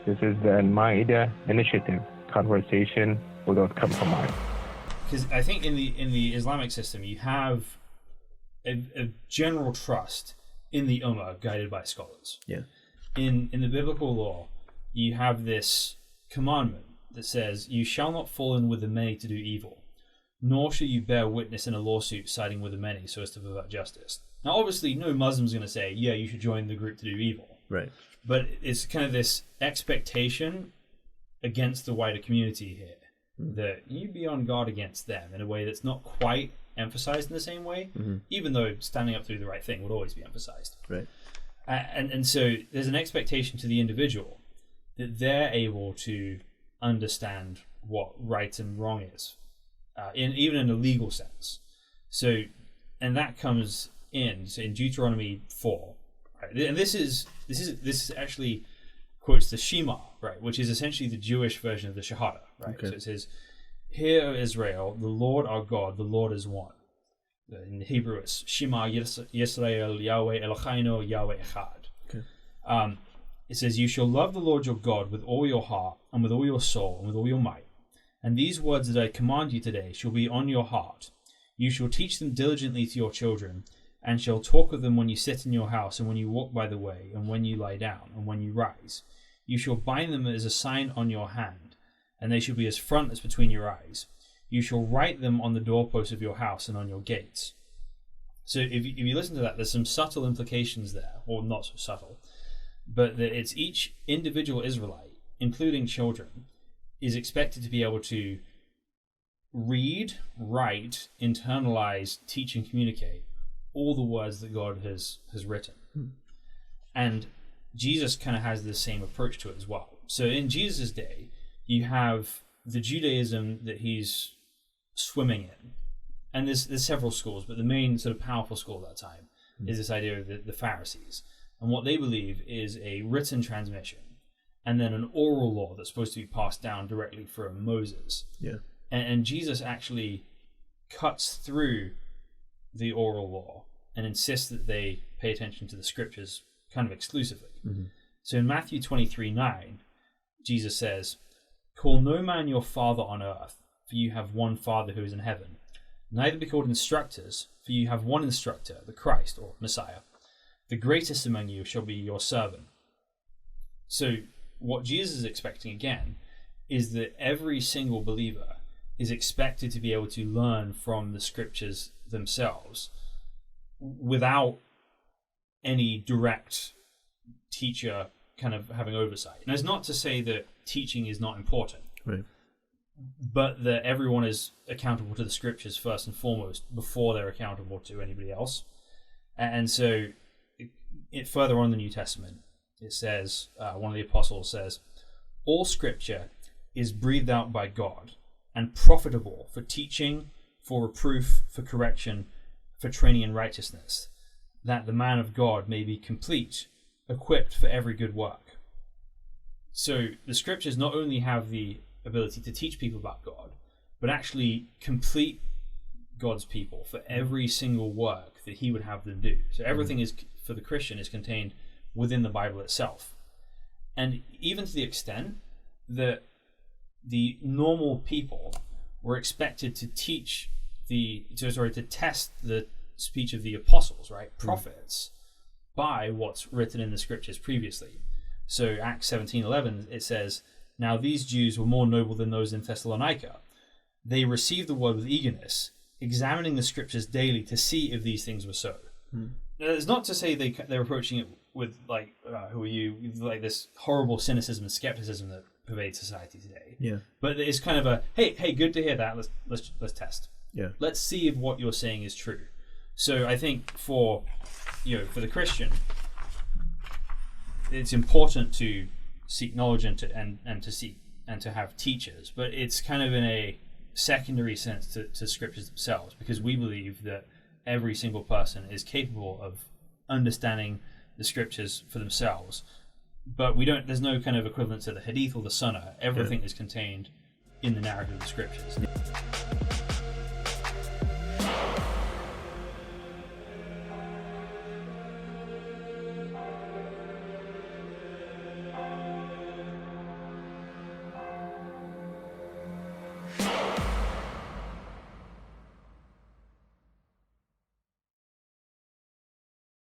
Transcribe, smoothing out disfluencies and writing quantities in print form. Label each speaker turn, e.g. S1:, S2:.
S1: This is the Al-Ma'idah initiative, conversation without compromise.
S2: Because I think in the Islamic system, you have a general trust in the Ummah guided by scholars.
S3: Yeah.
S2: In the biblical law, you have this commandment that says, "You shall not fall in with the many to do evil, nor shall you bear witness in a lawsuit siding with the many so as to pervert justice." Now, obviously, no Muslim's going to say, "Yeah, you should join the group to do evil."
S3: Right.
S2: But it's kind of this expectation against the wider community here that you be on guard against them in a way that's not quite emphasized in the same way, even though standing up to do the right thing would always be emphasized.
S3: Right.
S2: And so there's an expectation to the individual that they're able to understand what right and wrong is, even in a legal sense. So, and that comes in Deuteronomy 4, right? And this is actually quotes the Shema, right, which is essentially the Jewish version of the Shahada, right?
S3: Okay.
S2: So it says, "Hear, O Israel, the Lord our God, the Lord is one." In Hebrew, it's Shema Yisrael Yahweh Eloheinu Yahweh Echad.
S3: Okay.
S2: It says, "You shall love the Lord your God with all your heart and with all your soul and with all your might. And these words that I command you today shall be on your heart. You shall teach them diligently to your children, and shall talk of them when you sit in your house, and when you walk by the way, and when you lie down, and when you rise. You shall bind them as a sign on your hand, and they shall be as frontlets between your eyes. You shall write them on the doorposts of your house and on your gates." So if you listen to that, there's some subtle implications there, or not so subtle, but that it's each individual Israelite, including children, is expected to be able to read, write, internalize, teach, and communicate all the words that God has written. And Jesus kind of has the same approach to it as well. So in Jesus' day, you have the Judaism that he's swimming in. And there's several schools, but the main sort of powerful school at that time is this idea of the Pharisees. And what they believe is a written transmission and then an oral law that's supposed to be passed down directly from Moses.
S3: Yeah.
S2: And Jesus actually cuts through the oral law and insists that they pay attention to the scriptures kind of exclusively. So in Matthew 23:9, Jesus says, "Call no man your father on earth, for you have one Father who is in heaven. Neither be called instructors, for you have one instructor, the Christ, or Messiah. The greatest among you shall be your servant." So what Jesus is expecting again is that every single believer is expected to be able to learn from the scriptures themselves without any direct teacher kind of having oversight. And it's not to say that teaching is not important,
S3: Right.
S2: but that everyone is accountable to the scriptures first and foremost before they're accountable to anybody else. And so it further on in the New Testament, it says, one of the apostles says, "All scripture is breathed out by God and profitable for teaching, for reproof, for correction, for training in righteousness, that the man of God may be complete, equipped for every good work." So the scriptures not only have the ability to teach people about God, but actually complete God's people for every single work that he would have them do. So everything is, for the Christian, is contained within the Bible itself. And even to the extent that the normal people were expected to to test the speech of the apostles, right, prophets, by what's written in the scriptures previously. So Acts 17:11, it says, "Now these Jews were more noble than those in Thessalonica. They received the word with eagerness, examining the scriptures daily to see if these things were so." Now, it's not to say they're approaching it with like, "Who are you?" like this horrible cynicism and skepticism that pervades society today.
S3: Yeah.
S2: But it's kind of a hey, good to hear that. Let's test.
S3: Yeah.
S2: Let's see if what you're saying is true. So I think for the Christian, it's important to seek knowledge and to have teachers, but it's kind of in a secondary sense to scriptures themselves, because we believe that every single person is capable of understanding the scriptures for themselves. But there's no kind of equivalent to the Hadith or the Sunnah. Everything is contained in the narrative of the scriptures.